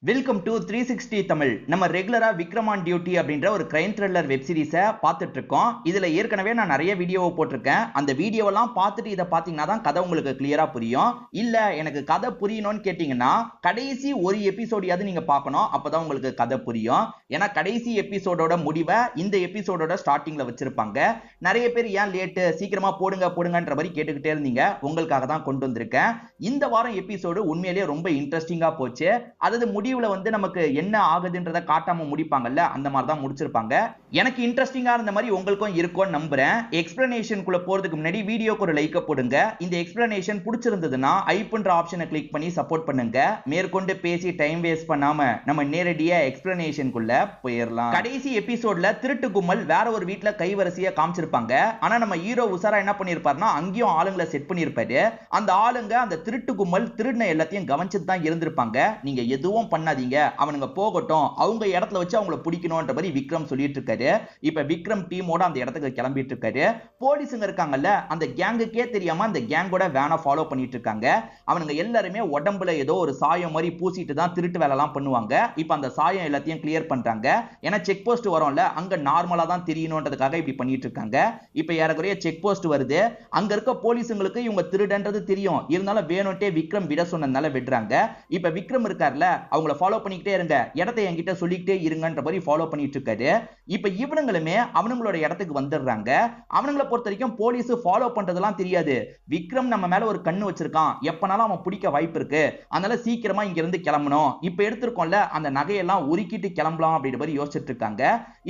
Welcome to 360 Tamil. நம்ம ரெகுலரா Vikram on duty அப்படின்ற ஒரு கிரைம் த்ரில்லர் வெப் சீரிஸை பார்த்துட்டு இருக்கோம். இதுல ஏற்கனவே நான் நிறைய வீடியோவை போட்டிருக்கேன். அந்த வீடியோவெல்லாம் பார்த்துட்டு இதை பார்த்தீங்கன்னா தான் கதை உங்களுக்கு கிளியரா புரியும். இல்ல எனக்கு கதை புரியணும்னு கேட்டீங்கன்னா கடைசி ஒரு எபிசோடையாவது நீங்க பார்க்கணும். அப்பதான் உங்களுக்கு கதை புரியும். ஏன்னா கடைசி எபிசோடோட முடிவை இந்த எபிசோடோட ஸ்டார்டிங்ல வச்சிருப்பாங்க. நிறைய பேர் ஏன் லேட்டு, சீக்கிரமா போடுங்க போடுங்கன்ற மாதிரி கேட்டுக்கிட்டே இருந்தீங்க. உங்களுக்காக தான் கொண்டு வந்திருக்கேன். இந்த வாரம் எபிசோடு உண்மையிலேயே ரொம்ப இன்ட்ரெஸ்டிங்கா போச்சு. அதாவது முடிவுல வந்து நமக்கு என்ன ஆகுதுன்றத காட்டாம முடிப்பாங்கல்ல, அந்த மாதிரி தான் முடிச்சிருப்பாங்க. எனக்கு இன்ட்ரெஸ்டிங்கா இருந்த மாதிரி உங்களுக்கும் இருக்கும்னு நம்புறேன். எக்ஸ்பிளனேஷனுக்குள்ள போறதுக்கு முன்னாடி வீடியோக்கு ஒரு லைக் போடுங்க. இந்த எக்ஸ்பிளனேஷன் பிடிச்சிருந்ததுன்னா ஐப்ன்ற ஆப்ஷனை கிளிக் பண்ணி சப்போர்ட் பண்ணுங்க. மேற்கொண்டு பேசி டைம் வேஸ்ட் பண்ணாம நம்ம நேரடியா எக்ஸ்பிளனேஷனுக்குள்ள போயிடலாம். கடைசி எபிசோட்ல திருட்டு கும்பல் வேற ஒரு வீட்ல கைவரிசையா காமிச்சிருப்பாங்க. ஆனா நம்ம ஹீரோ உசாரா என்ன பண்ணிருப்பாருன்னா அங்கேயும் ஆளுங்களை செட் பண்ணிருப்பாரு. அந்த ஆளுங்க அந்த திருட்டு கும்பல் திருடின எல்லாத்தையும் கவனிச்சுட்டு தான் இருந்திருப்பாங்க. நீங்க எதுவும் பண்ணாதீங்க, அவனுங்க போகட்டும், அவங்க இடத்துல வச்சு அவங்கள பிடிக்கணும்ன்ற மாதிரி விக்ரம் சொல்லிட்டு இருக்காரு. இப்ப விக்ரம் டீமோட அந்த இடத்துக்கு கிளம்பிட்டு இருக்காரு. போலீஸுங்க இருக்காங்கல்ல, அந்த கேங்குக்கே தெரியாம அந்த கேங்கோட வேனை ஃபாலோ பண்ணிட்டு இருக்காங்க. அவனுங்க எல்லாருமே உடம்புல ஏதோ ஒரு சாயம் மாதிரி பூசிட்டு தான் திருட்டு வேலை எல்லாம் பண்ணுவாங்க. இப்ப அந்த சாயம் எல்லாத்தையும் கிளியர் பண்றாங்க. ஏன்னா செக் போஸ்ட் வரும்ல, அங்க நார்மலா தான் தெரியணும்ன்றதுக்காக இப்படி பண்ணிட்டு இருக்காங்க. இப்ப ஏறக்குறைய செக் போஸ்ட் வருது. அங்க இருக்க போலீஸுங்களுக்கு இவங்க திருடன்றது தெரியும். இருந்தாலும் வேணும்ட்டே விக்ரம் விட சொன்னதுனால விடுறாங்க. இப்ப விக்ரம் இருக்கார்ல, அவங்கள ஃபாலோ பண்ணிக்கிட்டே இருங்க, இடத்தை என்கிட்ட சொல்லிக்கிட்டே இருங்கன்ற மாதிரி ஃபாலோ பண்ணிட்டு இருக்காரு. இப்ப இவனுங்களுமே அவனுங்களோட இடத்துக்கு வந்துடுறாங்க. அவனுங்களை பொறுத்த வரைக்கும் போலீஸ் ஃபாலோ பண்றதெல்லாம் தெரியாது. விக்ரம் நம்ம மேல ஒரு கண்ணு வச்சிருக்கான், எப்பனாலும் அவன் பிடிக்க வாய்ப்பு இருக்கு, அதனால சீக்கிரமா இங்க இருந்து கிளம்பணும். இப்ப எடுத்திருக்கோம்ல அந்த நகையெல்லாம் உருக்கிட்டு கிளம்பலாம் அப்படின்ற மாதிரி யோசிச்சுட்டு இருக்காங்க.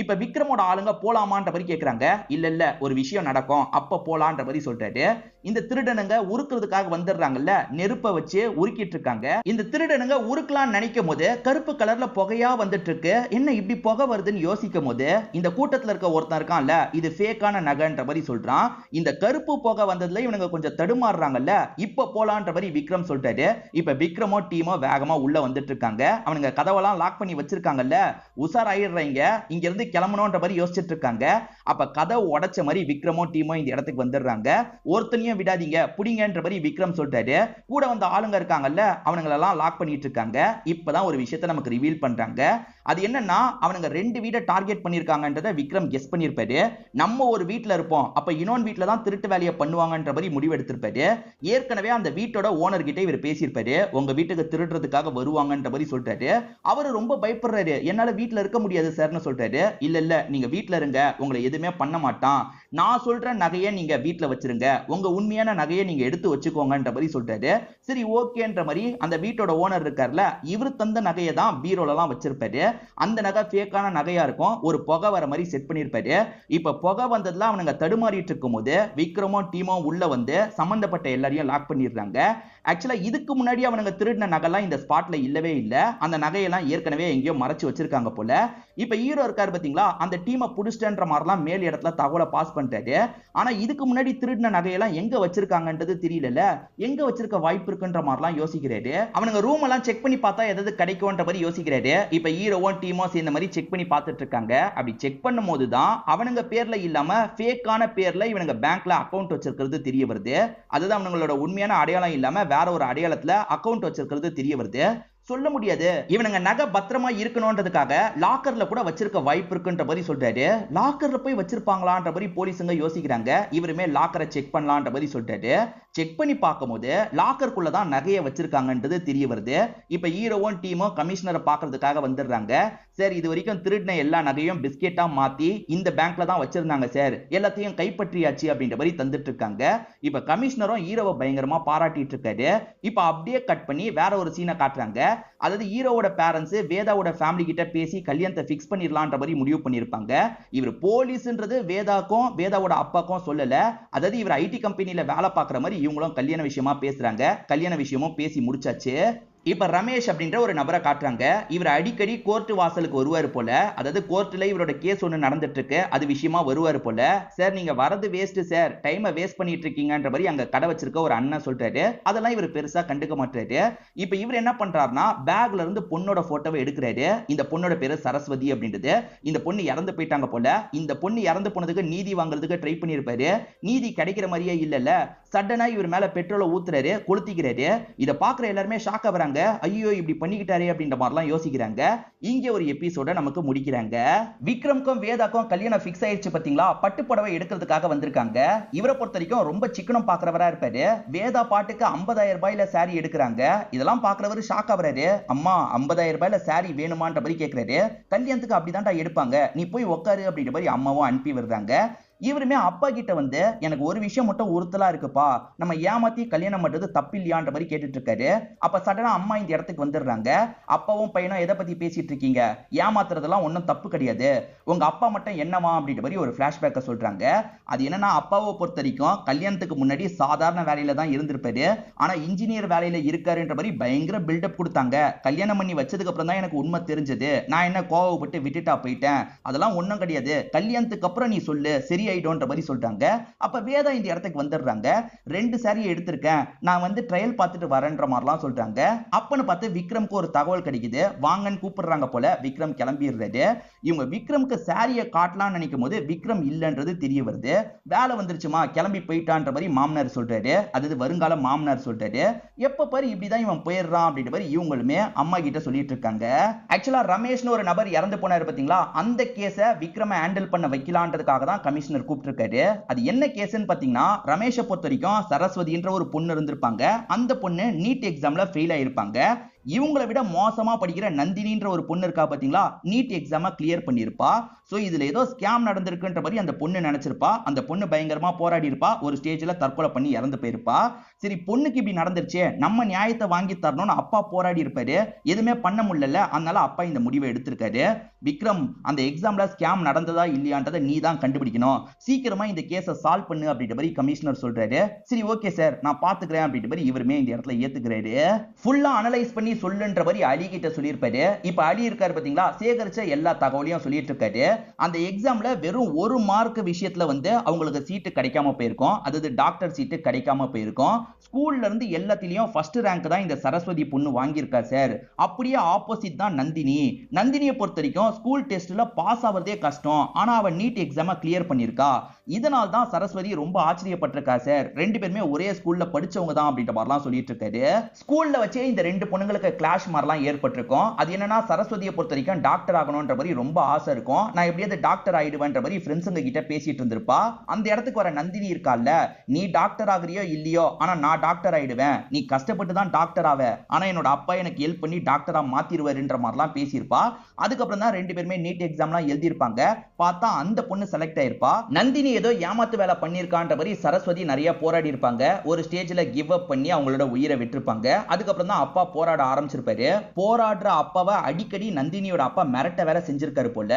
இப்ப விக்ரமோட ஆளுங்க போலாமான்ற மாதிரி கேக்குறாங்க. இல்ல இல்ல, ஒரு விஷயம் நடக்கும், அப்ப போலான்ற மாதிரி சொல்றாரு. இந்த திருடனுங்க உருக்குறதுக்காக வந்துடுறாங்கல்ல, நெருப்பை வச்சு உருக்கிட்டு இருக்காங்க. இந்த திருடனுங்க உருக்கலாம் நினைக்கும் போது கருப்பு கலர்ல புகையா வந்துட்டு இருக்கு. என்ன இப்படி புகை வருதுன்னு யோசிக்கும் போது இந்த கூட்டத்துல இருக்க ஒருத்தன் இருக்கான்ல, இது ஃபேக்கான நகைன்ற மாதிரி சொல்றான். இந்த கருப்பு புகை வந்ததுல இவனுங்க கொஞ்சம் தடுமாறுறாங்கல்ல, இப்ப போலான்ற மாதிரி விக்ரம் சொல்றாரு. இப்ப விக்ரமோ டீமோ வேகமா உள்ள வந்துட்டு இருக்காங்க. அவனுங்க கதவெல்லாம் லாக் பண்ணி வச்சிருக்காங்கல்ல, உசாராயிடுறாங்க, இங்க இருந்து கிளம்பணும்ன்ற மாதிரி யோசிச்சுட்டு இருக்காங்க. அப்ப கதவு உடைச்ச மாதிரி விக்ரமோ டீமோ இந்த இடத்துக்கு வந்துடுறாங்க. ஒருத்தனையும் விடாதீங்க, புடிங்கன்ற மாதிரி விக்ரம் சொல்றாரு. கூட வந்த ஆளுங்க இருக்காங்கல்ல, அவனுங்களெல்லாம் லாக் பண்ணிட்டு இருக்காங்க. இப்பதான் ஒரு விஷயத்தை நமக்கு ரிவீல் பண்றாங்க. அது என்னன்னா, அவனுங்க 2 வீட்டை டார்கெட் பண்ணிருக்காங்கன்றத விக்ரம் கெஸ் பண்ணிருப்பாரு. நம்ம ஒரு வீட்ல இருப்போம், அப்ப இன்னொரு வீட்ல தான் திருட்டு வேலையை பண்ணுவாங்கன்ற மாதிரி முடிவு எடுத்திருப்பாரு. ஏற்கனவே அந்த வீட்டோட ஓனர் கிட்ட இவர் பேசியிருப்பாரு, உங்க வீட்டுக்கு திருடுறதுக்காக வருவாங்கன்ற மாதிரி சொல்றாரு. அவரு ரொம்ப பயப்படுறாரு, என்னால வீட்ல இருக்க முடியாது சார்னு சொல்றாரு. இல்ல இல்ல, நீங்க வீட்ல இருங்க, உங்களை எதுவுமே பண்ண மாட்டான், நான் சொல்ற நகையை நீங்க வீட்ல வச்சிருங்க, உங்க உண்மையான நகையை நீங்க எடுத்து வச்சுக்கோங்கன்ற மாதிரி சொல்றாரு. சரி ஓகேன்ற மாதிரி அந்த வீட்டோட ஓனர் இருக்கார்ல, இவரு தந்த நகையை தான் பீரோலாம் வச்சிருப்பாரு. அந்த நகை ஃபேக்கான நகையா இருக்கும், ஒரு புகை வர மாதிரி செட் பண்ணிருப்பாரு. இப்ப புகை வந்ததுல அவனுங்க தடுமாறிட்டு இருக்கும்போது விக்ரமோ டீமோ உள்ள வந்து சம்பந்தப்பட்ட எல்லாரையும் லாக் பண்ணிடுறாங்க. ஆக்சுவலா இதுக்கு முன்னாடி அவனுங்க திருடின நகைலாம் இந்த ஸ்பாட்ல இல்லவே இல்ல. அந்த நகையெல்லாம் ஏற்கனவே எங்கேயோ மறைச்சு வச்சிருக்காங்க போல. இப்ப ஹீரோ இருக்காரு பாத்தீங்களா, அந்த டீமை புடிச்சிட்டன்ற மாதிரிலாம் மேல் இடத்துல தகவலை பாஸ் பண்ணிட்டாரு. ஆனா இதுக்கு முன்னாடி திருடின நகையெல்லாம் எங்க வச்சிருக்காங்கன்றது தெரியல, எங்க வச்சிருக்க வாய்ப்பு இருக்குன்ற மாதிரிலாம் யோசிக்கிறாரு. அவனுங்க ரூம் எல்லாம் செக் பண்ணி பார்த்தா எதாவது கிடைக்கும்ன்ற மாதிரி யோசிக்கிறாரு. இப்ப ஹீரோவும் டீமோ சேர்ந்த மாதிரி செக் பண்ணி பார்த்துட்டு இருக்காங்க. அப்படி செக் பண்ணும் போதுதான் அவனுங்க பேர்ல இல்லாம ஃபேக்கான பேர்ல இவனுங்க பேங்க்ல அக்கவுண்ட் வச்சிருக்கிறது தெரிய வருது. அதுதான் அவங்களோட உண்மையான அடையாளம் இல்லாம வேற ஒரு அடையாளத்துல அக்கவுண்ட் வச்சிருக்கிறது தெரிய வருது. சொல்ல முடியாது, இவனுங்க நகை பத்திரமா இருக்கணும்ன்றதுக்காக லாக்கர்ல கூட வச்சிருக்க வாய்ப்பு இருக்குன்ற மாதிரி சொல்றாரு. லாக்கர்ல போய் வச்சிருப்பாங்களான்ற மாதிரி போலீஸுங்க யோசிக்கிறாங்க. இவருமே லாக்கரை செக் பண்ணலான்ற மாதிரி சொல்றாரு. செக் பண்ணி பார்க்கும்போது லாக்கருக்குள்ள தான் நகையை வச்சிருக்காங்கன்றது தெரிய வருது. இப்ப ஹீரோவும் டீமோ கமிஷனரை பார்க்கறதுக்காக வந்துடுறாங்க. சார், இது வரைக்கும் திருடின எல்லா நகையும் பிஸ்கெட்டா மாத்தி இந்த பேங்க்ல தான் வச்சிருந்தாங்க சார், எல்லாத்தையும் கைப்பற்றியாச்சு அப்படின்ற மாதிரி தந்துட்டு இருக்காங்க. இப்ப கமிஷனரும் ஹீரோவை பயங்கரமா பாராட்டிட்டு இருக்காரு. இப்ப அப்படியே கட் பண்ணி வேற ஒரு சீனை காட்டுறாங்க. அதாவது ஹீரோவோட பேரண்ட்ஸ் வேதாவோட ஃபேமிலி கிட்ட பேசி கல்யாணத்தை ஃபிக்ஸ் பண்ணிடலான்ற மாதிரி முடிவு பண்ணிருப்பாங்க. இவர் போலீஸ்ன்றது வேதாக்கும் வேதாவோட அப்பாக்கும் சொல்லல. அதாவது இவர் ஐடி கம்பெனில வேலை பார்க்குற மாதிரி இவங்களும் கல்யாண விஷயமா பேசுறாங்க. கல்யாண விஷயமும் பேசி முடிச்சாச்சு. இப்ப ரமேஷ் அப்படின்ற ஒரு நபரை காட்டுறாங்க. இவர் அடிக்கடி கோர்ட் வாசலுக்கு வருவாரு போல. அதாவது கோர்ட்ல இவரோட கேஸ் ஒண்ணு நடந்துட்டு இருக்கு, அது விஷயமா வருவாரு போல. சார், நீங்க வரது வேஸ்ட் சார், டைமை வேஸ்ட் பண்ணிட்டு இருக்கீங்கன்ற மாதிரி அங்க கடை வச்சிருக்க ஒரு அண்ணன் சொல்றாரு. அதெல்லாம் இவர் பெருசா கண்டுக்க மாட்டாரு. இப்ப இவர் என்ன பண்றாருன்னா பேக்ல இருந்து பொண்ணோட போட்டோவை எடுக்கிறாரு. இந்த பொண்ணோட பேரு சரஸ்வதி அப்படின்றது. இந்த பொண்ணு இறந்து போயிட்டாங்க போல. இந்த பொண்ணு இறந்து போனதுக்கு நீதி வாங்குறதுக்கு ட்ரை பண்ணிருப்பாரு. நீதி கிடைக்கிற மாதிரியே இல்லல. சடனா இவர் மேல பெட்ரோலை ஊத்துறாரு, கொளுத்திக்கிறாரு. இத பாக்குற எல்லாருமே ஷாக் ஆகுறாங்க. ஐயோ இப்படி பண்ணிக்கிட்டாரே அப்படின்ற மாதிரிலாம் யோசிக்கிறாங்க. இங்க ஒரு எபிசோட நமக்கு முடிக்கிறாங்க. விக்ரம்க்கும் வேதாக்கும் கல்யாணம் ஃபிக்ஸ் ஆயிடுச்சு பாத்தீங்களா? பட்டுப்புடவை எடுக்கிறதுக்காக வந்திருக்காங்க. இவரை பொறுத்த வரைக்கும் ரொம்ப சிக்கனம் பாக்குறவரா இருப்பாரு. வேதா பாட்டுக்கு 50,000 ரூபாயில சாரி எடுக்கிறாங்க. இதெல்லாம் பாக்குறவரு ஷாக் ஆகுறாரு. அம்மா 50,000 ரூபாயில சாரி வேணுமான்ற மாதிரி கேக்குறாரு. கல்யாணத்துக்கு அப்படிதான்டா எடுப்பாங்க, நீ போய் உட்காரு அப்படின்ற மாதிரி அம்மாவும் அனுப்பி விடுறாங்க. இவருமே அப்பா கிட்ட வந்து எனக்கு ஒரு விஷயம் மட்டும் உறுத்தலா இருக்குப்பா, நம்ம ஏமாத்தி கல்யாணம் பண்றது தப்பு இல்லையான்ற மாதிரி கேட்டுட்டு இருக்காரு. அப்ப சடனா அம்மா இந்த இடத்துக்கு வந்துடுறாங்க. அப்பாவும் பையனும் எதை பத்தி பேசிட்டு இருக்கீங்க, ஏமாத்துறதெல்லாம் ஒன்றும் தப்பு கிடையாது, உங்க அப்பா மட்டும் என்னவா அப்படின்ற மாதிரி ஒரு பிளாஷ்பேக்க சொல்றாங்க. அது என்னன்னா, அப்பாவை பொறுத்த வரைக்கும் கல்யாணத்துக்கு முன்னாடி சாதாரண வேலையில தான் இருந்திருப்பாரு, ஆனா இன்ஜினியர் வேலையில இருக்காருன்ற மாதிரி பயங்கர பில்டப் கொடுத்தாங்க. கல்யாணம் பண்ணி வச்சதுக்கு அப்புறம் தான் எனக்கு உண்மை தெரிஞ்சது, நான் என்ன கோவப்பட்டு விட்டுட்டா போயிட்டேன், அதெல்லாம் ஒண்ணும் கிடையாது, கல்யாணத்துக்கு அப்புறம் நீ சொல்லு சரி ஆயிடும்ன்ற மாதிரி சொல்றாங்க. அப்ப வேதா இந்த இடத்துக்கு வந்துடுறாங்க. 2 சாரியை எடுத்திருக்கேன், நான் வந்து ட்ரையல் பார்த்துட்டு வரேன்ற மாதிரிலாம் சொல்றாங்க. அப்பன்னு பார்த்து விக்ரம்க்கு ஒரு தகவல் கிடைக்குது. வாங்கன்னு கூப்பிடுறாங்க போல. விக்ரம் கிளம்பிடுறாரு. இவங்க விக்ரம்க்கு சாரியை காட்டலாம்னு நினைக்கும் போது விக்ரம் இல்லன்றது தெரிய வருது. வேலை வந்துருச்சுமா கிளம்பி போயிட்டான்ற மாதிரி மாமனார் சொல்றாரு. அதாவது வருங்கால மாமனார் சொல்றாரு. எப்ப பாரு இப்படிதான் இவன் போயிடுறான் அப்படின்ற மாதிரி இவங்களுமே அம்மா கிட்ட சொல்லிட்டு இருக்காங்க. ஆக்சுவலா ரமேஷ்னு ஒரு நபர் இறந்து போனாரு பாத்தீங்களா, அந்த கேஸ விக்ரம ஹேண்டில் பண்ண வைக்கலான்றதுக்காக தான் கமிஷனர் கூப்பிட்டிருக்காரு. அது என்ன கேஸ்ன்னு பாத்தீங்கன்னா, ரமேஷை பொறுத்த வரைக்கும் சரஸ்வதின்ற ஒரு பொண்ணு இருந்திருப்பாங்க. அந்த பொண்ணு நீட் எக்ஸாம்ல ஃபெயில் ஆயிருப்பாங்க. இவங்களை விட மோசமா படிக்கிற நந்தினின்ற ஒரு பொண்ணு இருக்கா பாத்தீங்களா, நீட் எக்ஸாம கிளியர் பண்ணிருப்பா. சோ இதுல ஏதோ ஸ்கேம் நடந்திருக்குன்ற மாதிரி அந்த பொண்ணு நினைச்சிருப்பா. அந்த பொண்ணு பயங்கரமா போராடி இருப்பா. ஒரு ஸ்டேஜ்ல தற்கொலை பண்ணி இறந்து போயிருப்பா. சரி பொண்ணுக்கு இப்படி நடந்துருச்சு, நம்ம நியாயத்தை வாங்கி தரணும்னு அப்பா போராடி இருப்பாரு. எதுவுமே பண்ண முடியல, அதனால அப்பா இந்த முடிவை எடுத்திருக்காரு. விக்ரம், அந்த எக்ஸாம்ல ஸ்கேம் நடந்ததா இல்லையான்றதை நீ தான் கண்டுபிடிக்கணும், சீக்கிரமா இந்த கேஸை சால்வ் பண்ணு அப்படின்ற மாதிரி கமிஷனர் சொல்றாரு. சரி ஓகே சார் நான் பாத்துக்கிறேன் அப்படின்ற மாதிரி இவருமே இந்த இடத்துல ஏத்துக்கிறாரு. ஃபுல்லா அனலைஸ் பண்ணி சொல்லுன்ற மாதிரி அலி கிட்ட சொல்லியிருப்பாரு. இப்ப அலி இருக்காரு பாத்தீங்களா, சேகரிச்ச எல்லா தகவலையும் சொல்லிட்டு இருக்காரு. அந்த எக்ஸாம்ல வெறும் 1 மார்க் விஷயத்துல வந்து அவங்களுக்கு சீட்டு கிடைக்காம போயிருக்கும். அதாவது டாக்டர் சீட்டு கிடைக்காம போயிருக்கும். ஸ்கூல்ல இருந்து எல்லாத்திலயும் ஃபர்ஸ்ட் ரேங்க் தான் இந்த சரஸ்வதி பொண்ணு வாங்கியிருக்கா சார். அப்படியே ஆப்போசிட் தான் நந்தினி. நந்தினியை பொறுத்த வரைக்கும் ஸ்கூல் டெஸ்ட்ல பாஸ் ஆவறதே கஷ்டம், ஆனா அவ நீட் எக்ஸாம கிளியர் பண்ணிருக்கா. இதனால தான் சரஸ்வதி ரொம்ப ஆச்சரியப்பட்டிருக்கா சார். 2 பேருமே ஒரே ஸ்கூல்ல படிச்சவங்க தான் அப்படின்ற மாதிரிலாம் சொல்லிட்டு இருக்காரு. ஸ்கூல்ல வச்சே இந்த 2 பொண்ணுங்களுக்கு கிளாஷ் மாதிரிலாம் ஏற்பட்டிருக்கும். அது என்னன்னா, சரஸ்வதியை பொறுத்த வரைக்கும் டாக்டர் ஆகணும்ன்ற மாதிரி ரொம்ப ஆசை இருக்கும். நான் எப்படியாவது டாக்டர் ஆயிடுவேன்ற மாதிரி ஃப்ரெண்ட்ஸுங்க கிட்ட பேசிட்டு இருந்திருப்பா. அந்த இடத்துக்கு வர நந்தினி இருக்கால, நீ டாக்டர் ஆகுறியோ இல்லையோ, ஆனா நான் டாக்டர் ஆயிடுவேன், நீ கஷ்டப்பட்டு தான் டாக்டர் ஆவ, ஆனா என்னோட அப்பா எனக்கு ஹெல்ப் பண்ணி டாக்டரா மாத்திருவாருன்ற மாதிரிலாம் பேசியிருப்பா. அதுக்கப்புறம் தான் 2 பேருமே நீட் எக்ஸாம்லாம் எழுதியிருப்பாங்க. பார்த்தா அந்த பொண்ணு செலக்ட் ஆயிருப்பா. நந்தினி ஏதோ ஏமாத்து வேலை பண்ணிருக்கான்ற மாதிரி சரஸ்வதி நிறைய போராடி இருப்பாங்க. ஒரு ஸ்டேஜ்ல கிவ் அப் பண்ணி அவங்களோட உயிரை விட்டுருப்பாங்க. அதுக்கப்புறம் தான் அப்பா போராட ஆரம்பிச்சிருப்பாரு. போராடுற அப்பாவை அடிக்கடி நந்தினியோட அப்பா மிரட்ட வேற செஞ்சிருக்காரு போல.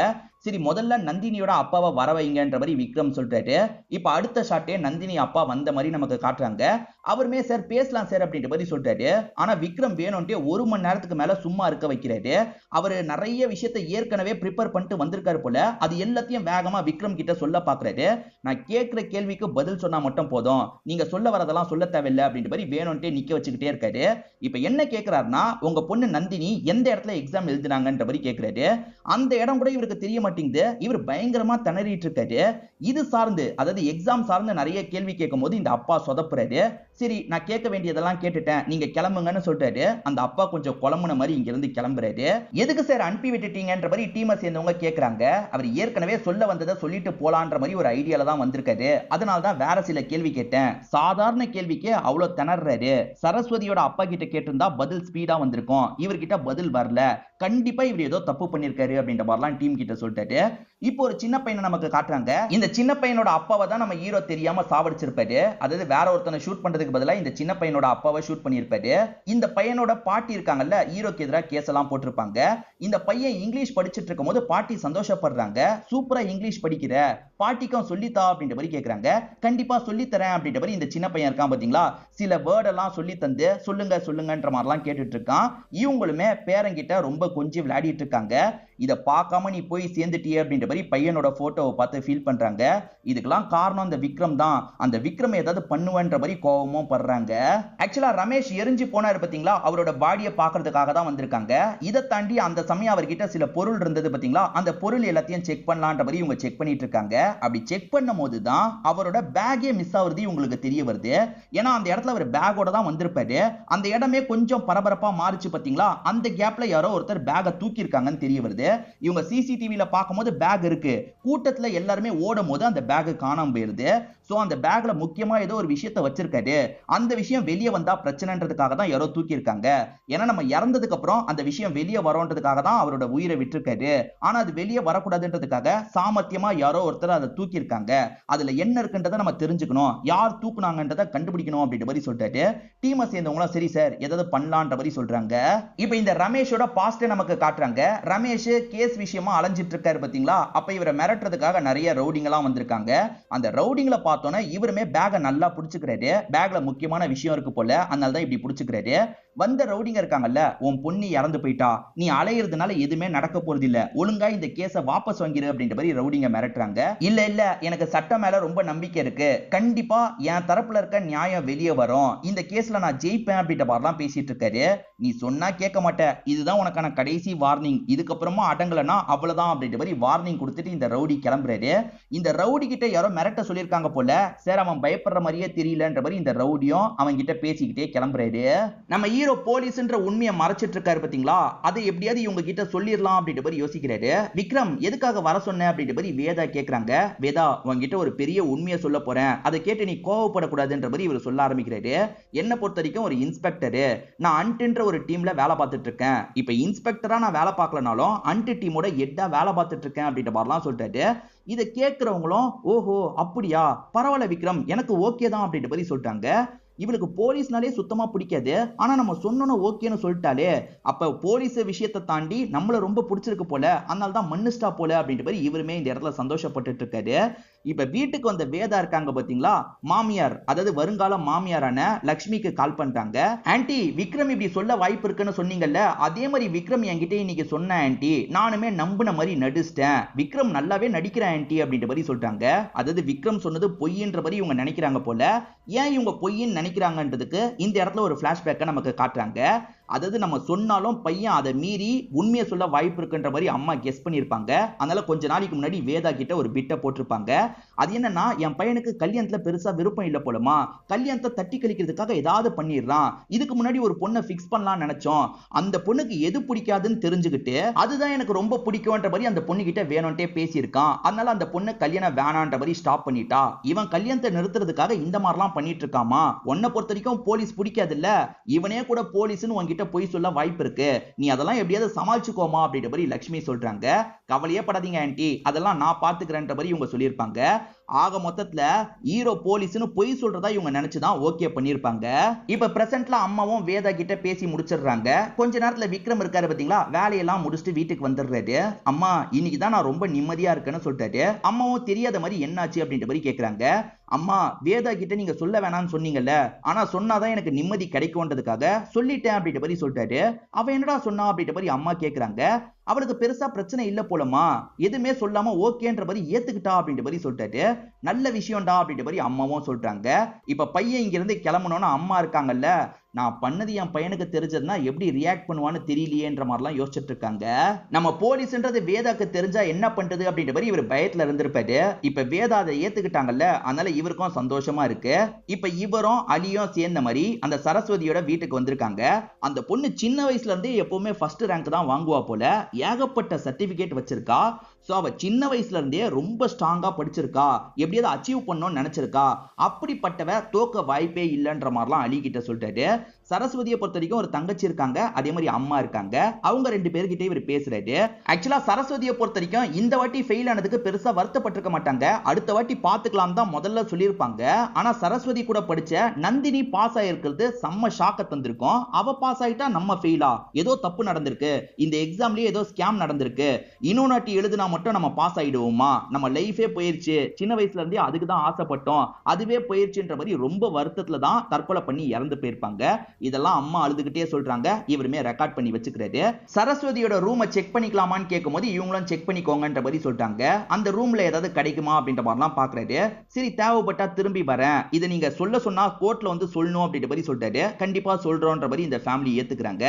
சரி முதல்ல நந்தினியோட அப்பாவை வர வைங்கன்ற மாதிரி விக்ரம் சொல்றாரு. இப்ப அடுத்த ஷாட்டே நந்தினி அப்பா வந்த மாதிரி நமக்கு காட்டுறாங்க. அவருமே சார் பேசலாம் சார் அப்படின்ற மாதிரி சொல்றாரு. ஆனா விக்ரம் வேணும்ட்டே 1 மணி நேரத்துக்கு மேல சும்மா இருக்க வைக்கிறாரு. அவரு நிறைய விஷயத்தை ஏற்கனவே ப்ரிப்பேர் பண்ணிட்டு வந்திருக்காரு போல. அது எல்லாத்தையும் வேகமா விக்ரம் கிட்ட சொல்ல பாக்குறாரு. நான் கேட்கிற கேள்விக்கு பதில் சொன்னா மட்டும் போதும், நீங்க சொல்ல வரதெல்லாம் சொல்ல தேவையில்லை அப்படின்ற மாதிரி வேணும்ட்டே நிக்க வச்சுக்கிட்டே இருக்காரு. இப்ப என்ன கேட்கிறாருன்னா, உங்க பொண்ணு நந்தினி எந்த இடத்துல எக்ஸாம் எழுதினாங்கன்ற மாதிரி கேட்கிறாரு. அந்த இடம் கூட இவருக்கு தெரிய மாட்டேங்குது. இவர் பயங்கரமா திணறிட்டு இருக்காரு. இது சார்ந்து, அதாவது எக்ஸாம் சார்ந்து நிறைய கேள்வி கேட்கும் போது இந்த அப்பா சொதப்புறாரு. சரி நான் கேட்க வேண்டியதெல்லாம் கேட்டுட்டேன், நீங்க கிளம்புங்கன்னு சொல்றாரு. அந்த அப்பா கொஞ்சம் குழம்புன மாதிரி இங்க இருந்து கிளம்புறாரு. எதுக்கு சார் அனுப்பி விட்டுட்டீங்கன்ற மாதிரி டீமை சேர்ந்தவங்க கேட்கறாங்க. அவர் ஏற்கனவே சொல்ல வந்ததை சொல்லிட்டு போலான்ற மாதிரி ஒரு ஐடியால தான் வந்திருக்காரு. அதனால தான் வேற சில கேள்வி கேட்டேன். சாதாரண கேள்விக்கு அவ்வளவு திணறாரு. சரஸ்வதியோட அப்பா கிட்ட கேட்டிருந்தா பதில் ஸ்பீடா வந்திருக்கும். இவர்கிட்ட பதில் வரல. கண்டிப்பா இவர் ஏதோ தப்பு பண்ணிருக்காரு அப்படின்ற மாதிரிலாம் டீம் கிட்ட சொல்லிட்டாரு. இப்போ ஒரு சின்ன பையனை நமக்கு காட்டுறாங்க. இந்த சின்ன பையனோட அப்பாவை தான் நம்ம ஹீரோ தெரியாம சாவடிச்சிருப்பாரு. அதாவது வேற ஒருத்தனை ஷூட் பண்றதுக்கு பதிலா இந்த சின்ன பையனோட அப்பாவை ஷூட் பண்ணிருப்பாரு. இந்த பையனோட பாட்டி இருக்காங்கல்ல, ஹீரோக்கு எதிராக கேஸ் எல்லாம் போட்டிருப்பாங்க. இந்த பையன் இங்கிலீஷ் படிச்சிட்டு இருக்கும் போது பாட்டி சந்தோஷப்படுறாங்க. சூப்பரா இங்கிலீஷ் படிக்கிற, பாட்டிக்கும் சொல்லித்தா அப்படின்ற மாதிரி கேட்கறாங்க. கண்டிப்பா சொல்லித்தரேன் அப்படின்ற மாதிரி இந்த சின்ன பையன் இருக்கான் பாத்தீங்களா, சில வேர்ட் எல்லாம் சொல்லி தந்து சொல்லுங்க சொல்லுங்கன்ற மாதிரிலாம் கேட்டுட்டு இருக்கான். இவங்களுமே பேரங்கிட்ட ரொம்ப கொஞ்சம் விளையாடிட்டு இருக்காங்க. இத பார்க்காம நீ போய் சேர்ந்துட்டியே அப்படின்ற மாதிரி பையனோட போட்டோவை பார்த்து ஃபீல் பண்றாங்க. இதுக்கெல்லாம் காரணம் அந்த விக்ரம் தான். அந்த விக்ரம் ஏதாவது பண்ணுவேன்ற மாதிரி கோவமும் படுறாங்க. ஆக்சுவலா ரமேஷ் எரிஞ்சு போனாரு பாத்தீங்களா, அவரோட பாடியை பார்க்கறதுக்காக தான் வந்திருக்காங்க. இதை தாண்டி அந்த சமயம் அவர்கிட்ட சில பொருள் இருந்தது பாத்தீங்களா, அந்த பொருள் எல்லாத்தையும் செக் பண்ணலான்ற மாதிரி இவங்க செக் பண்ணிட்டு இருக்காங்க. அப்படி செக் பண்ணும் போது தான் அவரோட பேக்கே மிஸ் ஆகுறது இவங்களுக்கு தெரிய வருது. ஏன்னா அந்த இடத்துல அவர் பேக்கோட தான் வந்திருப்பாரு. அந்த இடமே கொஞ்சம் பரபரப்பா மாறிச்சு பாத்தீங்களா, அந்த கேப்ல யாரோ ஒருத்தர் பேக்கை தூக்கி இருக்காங்கன்னு தெரிய வருது. இவங்க சிசிடிவில பார்க்கும்போது பேக் இருக்கு. கூட்டத்துல எல்லாருமே ஓடும் போது அந்த பேக் காணாம போயிருது. சோ அந்த பேக்ல முக்கியமா ஏதோ ஒரு விஷயத்தை வச்சிருக்காரு. அந்த விஷயம் வெளியே வந்தா பிரச்சனைன்றதுக்காக தான் யாரோ தூக்கி இருக்காங்க. ஏன்னா நம்ம இறந்ததுக்கு அப்புறம் அந்த விஷயம் வெளியே வரோன்றதுக்காக தான் அவரோட உயிரை விட்டுருக்காரு. ஆனா அது வெளியே வரக்கூடாதுன்றதுக்காக சாமர்த்தியமா யாரோ ஒருத்தர் அதை தூக்கி இருக்காங்க. அதுல என்ன இருக்குன்றதை நம்ம தெரிஞ்சுக்கணும், யார் தூக்குனாங்கன்றதை கண்டுபிடிக்கணும் அப்படின்ற மாதிரி சொல்லிட்டாரு. டீமை சேர்ந்தவங்களும் சரி சார் ஏதாவது பண்ணலான்ற மாதிரி சொல்றாங்க. இப்ப இந்த ரமேஷோட பாஸ்ட் நமக்கு காட்டுறாங்க. ரமேஷ் கேஸ் விஷயமா அலைஞ்சிட்டு இருக்காரு பாத்தீங்களா, அப்ப இவரை மிரட்டுறதுக்காக நிறைய ரவுடிங் எல்லாம் வந்திருக்காங்க. அந்த ரவுடிங்களை பார்த்தோன்னே இவருமே பேக நல்லா புடிச்சுக்கிறாரு. பேக்ல முக்கியமான விஷயம் இருக்கு போல, அதனால தான் இப்படி புடிச்சுக்கிறாரு. வந்த ரவுடிங்க இருக்காங்கல்ல, உன் பொண்ணு இறந்து போயிட்டா, நீ அலையிறதுனால எதுவுமே நடக்க போறது இல்ல, ஒழுங்கா இந்த கேஸை வாபஸ் வாங்கிரு அப்படின்ற மாதிரி ரவுடிங்க மிரட்டுறாங்க. இல்ல இல்ல எனக்கு சட்டம் மேல ரொம்ப நம்பிக்கை இருக்கு, கண்டிப்பா என் தரப்புல இருக்க நியாயம் வெளியே வரும், இந்த கேஸ்ல நான் ஜெயிப்பேன் அப்படின்ற மாதிரிலாம் பேசிட்டு இருக்காரு. நீ சொன்னா கேட்க மாட்டேன், இதுதான் உனக்கான கடைசி வார்னிங், இதுக்கப்புறமா அடங்கலனா அவ்வளவுதான் அப்படின்ற மாதிரி வார்னிங் கொடுத்துட்டு இந்த ரவுடி கிளம்புறாரு. இந்த ரவுடி கிட்ட யாரோ மிரட்ட சொல்லியிருக்காங்க போல, சார் அவன் பயப்படுற மாதிரியே தெரியலன்ற மாதிரி இந்த ரவுடியும் அவன் கிட்ட பேசிக்கிட்டே கிளம்புறாரு. நம்ம ஹீரோ போலீஸ்ன்ற உண்மையை மறைச்சிட்டு இருக்காரு பாத்தீங்களா, அதை எப்படியாவது இவங்க கிட்ட சொல்லிடலாம் அப்படின்ற மாதிரி யோசிக்கிறாரு. விக்ரம் எதுக்காக வர சொன்ன அப்படின்ற மாதிரி வேதா கேக்குறாங்க. வேதா உங்ககிட்ட ஒரு பெரிய உண்மையை சொல்ல போறேன், அதை கேட்டு நீ கோவப்படக்கூடாதுன்ற மாதிரி இவர் சொல்ல ஆரம்பிக்கிறாரு. என்ன பொறுத்த வரைக்கும் ஒரு இன்ஸ்பெக்டர், நான் அன்ட்ன்ற ஒரு டீம்ல வேலை பார்த்துட்டு இருக்கேன். இப்ப இன்ஸ்பெக்டரா நான் வேலை பார்க்கலனாலும் அன்ட் டீமோட ஹெட்டா வேலை பார்த்துட்டு இருக்கேன் அப்படின்ற மாதிரிலாம் சொல்லிட்டாரு. இதை கேட்கிறவங்களும் ஓஹோ அப்படியா பரவாயில்ல விக்ரம் எனக்கு ஓகே தான் அப்படின்ற மாதிரி சொல்லிட்டாங்க. இவளுக்கு போலீஸ்னாலே சுத்தமா பிடிக்காது, ஆனா நம்ம சொன்னோன்னு ஓகேன்னு சொல்லிட்டாலே, அப்ப போலீஸ் விஷயத்தை தாண்டி நம்மள ரொம்ப பிடிச்சிருக்கு போல, அதனால தான் மன்னிஸ்டா போல அப்படின்ற மாதிரி இவருமே இந்த இடத்துல சந்தோஷப்பட்டு இருக்காரு. இப்ப வீட்டுக்கு வந்த வேதா இருக்காங்க பாத்தீங்களா, மாமியார், அதாவது வருங்கால மாமியாரான லக்ஷ்மிக்கு கால் பண்றாங்க. ஆன்ட்டி விக்ரம் இப்படி சொல்ல வாய்ப்பு இருக்குன்னு சொன்னீங்கல்ல, அதே மாதிரி விக்ரம் என்கிட்ட இன்னைக்கு சொன்ன ஆன்ட்டி, நானுமே நம்பின மாதிரி நடிச்சிட்டேன், விக்ரம் நல்லாவே நடிக்கிறேன் ஆன்ட்டி அப்படின்ற மாதிரி சொல்றாங்க. அதாவது விக்ரம் சொன்னது பொய்ன்ற மாதிரி இவங்க நினைக்கிறாங்க போல. ஏன் இவங்க பொய்ன்னு நினைக்கிறாங்கன்றதுக்கு இந்த இடத்துல ஒரு பிளாஷ்பேக்கை நமக்கு காட்டுறாங்க. அதாவது நம்ம சொன்னாலும் பையன் அதை மீறி உண்மையை சொல்ல வாய்ப்பு இருக்குன்ற மாதிரி அம்மா கெஸ் பண்ணிருப்பாங்க. அதனால கொஞ்ச நாளைக்கு முன்னாடி வேதா கிட்ட ஒரு பிட்டை போட்டிருப்பாங்க. அது என்னன்னா, என் பையனுக்கு கல்யாணத்துல பெருசா விருப்பம் இல்ல போலமா, கல்யாணத்தை தட்டி கழிக்கிறதுக்காக ஏதாவது பண்ணிடுறான், இதுக்கு முன்னாடி ஒரு பொண்ணை பிக்ஸ் பண்ணலாம்னு நினைச்சோம், அந்த பொண்ணுக்கு எது பிடிக்காதுன்னு தெரிஞ்சுக்கிட்டு அதுதான் எனக்கு ரொம்ப பிடிக்கும்ன்ற மாதிரி அந்த பொண்ணு கிட்ட வேணும்ட்டே பேசியிருக்கான். அதனால அந்த பொண்ணு கல்யாணம் வேணான்ற மாதிரி ஸ்டாப் பண்ணிட்டா. இவன் கல்யாணத்தை நிறுத்துறதுக்காக இந்த மாதிரிலாம் பண்ணிட்டு இருக்காமா. உன்னை பொறுத்த வரைக்கும் போலீஸ் பிடிக்காது இல்ல, இவனே கூட போலீஸ்னு உன்கிட்ட போய் சொல்ல வாய்ப்பு இருக்கு, நீ அதெல்லாம் எப்படியாவது சமாளிச்சுக்கோமா அப்படின்ற மாதிரி லட்சுமி சொல்றாங்க. கவலையே படாதீங்க ஆன்ட்டி, அதெல்லாம் நான் பாத்துக்கிறேன்ற மாதிரி இவங்க சொல்லியிருப்பாங்க. ஆக மொத்தத்துல ஹீரோ போலீஸ்னு பொய் சொல்றதா இவங்க நினைச்சுதான் ஓகே பண்ணிருப்பாங்க. இப்ப பிரசன்ட்ல அம்மாவும் வேதா கிட்ட பேசி முடிச்சிடுறாங்க. கொஞ்ச நேரத்துல விக்ரம் இருக்காரு பாத்தீங்களா, வேலையெல்லாம் முடிச்சுட்டு வீட்டுக்கு வந்துடுறாரு. அம்மா இன்னைக்கு தான் நான் ரொம்ப நிம்மதியா இருக்கேன்னு சொல்லிட்டாரு. அம்மாவும் தெரியாத மாதிரி என்னாச்சு அப்படின்ற மாதிரி கேக்குறாங்க. அம்மா வேதா கிட்ட நீங்க சொல்ல வேணாம்னு சொன்னீங்கல்ல, ஆனா சொன்னாதான் எனக்கு நிம்மதி கிடைக்கும்ன்றதுக்காக சொல்லிட்டேன் அப்படின்ற மாதிரி சொல்லிட்டாரு. அவ என்னடா சொன்னா அப்படின்ற மாதிரி அம்மா கேக்குறாங்க. அவளுக்கு பெருசா பிரச்சனை இல்ல போலமா, எதுவுமே சொல்லாம ஓகேன்ற மாதிரி ஏத்துக்கிட்டா அப்படின்ற மாதிரி சொல்லிட்டாரு. நல்ல விஷயம்டா அப்படின்ற மாதிரி அம்மாவும் சொல்றாங்க. இப்ப பையன் இங்க இருந்து கிளம்பணும்னு அம்மா இருக்காங்கல்ல, நான் பண்ணது என் பையனுக்கு தெரிஞ்சதுன்னா எப்படி ரியாக்ட் பண்ணுவான்னு தெரியலையேன்ற மாதிரிலாம் யோசிச்சுட்டு இருக்காங்க. நம்ம போலீஸ்ன்றது வேதாக்கு தெரிஞ்சா என்ன பண்றது அப்படின்ற மாதிரி இவர் பயத்துல இருந்திருப்பாரு. இப்ப வேதா அதை ஏத்துக்கிட்டாங்கல்ல, அதனால இவருக்கும் சந்தோஷமா இருக்கு. இப்ப இவரும் அலியும் சேர்ந்த மாதிரி அந்த சரஸ்வதியோட வீட்டுக்கு வந்திருக்காங்க. அந்த பொண்ணு சின்ன வயசுல இருந்தே எப்பவுமே ஃபர்ஸ்ட் ரேங்க் தான் வாங்குவா போல, ஏகப்பட்ட சர்டிபிகேட் வச்சிருக்கா. சோ அவ சின்ன வயசுல இருந்தே ரொம்ப ஸ்ட்ராங்கா படிச்சிருக்கா, எப்படியாவது அச்சீவ் பண்ணணும்னு நினைச்சிருக்கா. அப்படிப்பட்டவ தோக்க வாய்ப்பே இல்லைன்ற மாதிரிலாம் அலி கிட்ட சொல்லிட்டாரு. சரஸ்வதியை பொறுத்த வரைக்கும் ஒரு தங்கச்சி இருக்காங்க, அதே மாதிரி அம்மா இருக்காங்க. அவங்க ரெண்டு பேர்கிட்ட இவர் பேசுறாரு. ஆக்சுவலா சரஸ்வதியை பொறுத்த வரைக்கும் இந்த வாட்டி ஃபெயில் ஆனதுக்கு பெருசா வருத்தப்பட்டிருக்க மாட்டாங்க, அடுத்த வாட்டி பாத்துக்கலாம் தான் முதல்ல சொல்லியிருப்பாங்க. ஆனா சரஸ்வதி கூட படிச்ச நந்தினி பாஸ் ஆயிருக்கிறது செம்ம ஷாக்க தந்திருக்கும். அவ பாஸ் ஆயிட்டா நம்ம ஃபெயிலா, ஏதோ தப்பு நடந்திருக்கு, இந்த எக்ஸாம்லயே ஏதோ ஸ்கேம் நடந்திருக்கு, இன்னொரு நாட்டி எழுதுனா மட்டும் நம்ம பாஸ் ஆயிடுவோமா, நம்ம லைஃபே போயிருச்சு, சின்ன வயசுல இருந்தே அதுக்கு தான் ஆசைப்பட்டோம், அதுவே போயிருச்சுன்ற மாதிரி ரொம்ப வருத்தத்துல தான் தற்கொலை பண்ணி இறந்து போயிருப்பாங்க. இதெல்லாம் அம்மா அழுதுகிட்டே சொல்றாங்க. இவருமே ரெக்கார்ட் பண்ணி வச்சுக்கிறாரு. சரஸ்வதியோட ரூமை செக் பண்ணிக்கலாமான்னு கேட்கும்போது இவங்களும் செக் பண்ணிக்கோங்கன்ற மாதிரி சொல்றாங்க. அந்த ரூம்ல ஏதாவது கிடைக்குமா அப்படின்ற மாதிரிலாம் பாக்குறாரு. சரி தேவைப்பட்டா திரும்பி வரேன், இதை நீங்க சொல்ல சொன்னா கோர்ட்ல வந்து சொல்லணும் அப்படின்ற மாதிரி சொல்றாரு. கண்டிப்பா சொல்றோன்ற மாதிரி இந்த ஃபேமிலி ஏத்துக்கிறாங்க.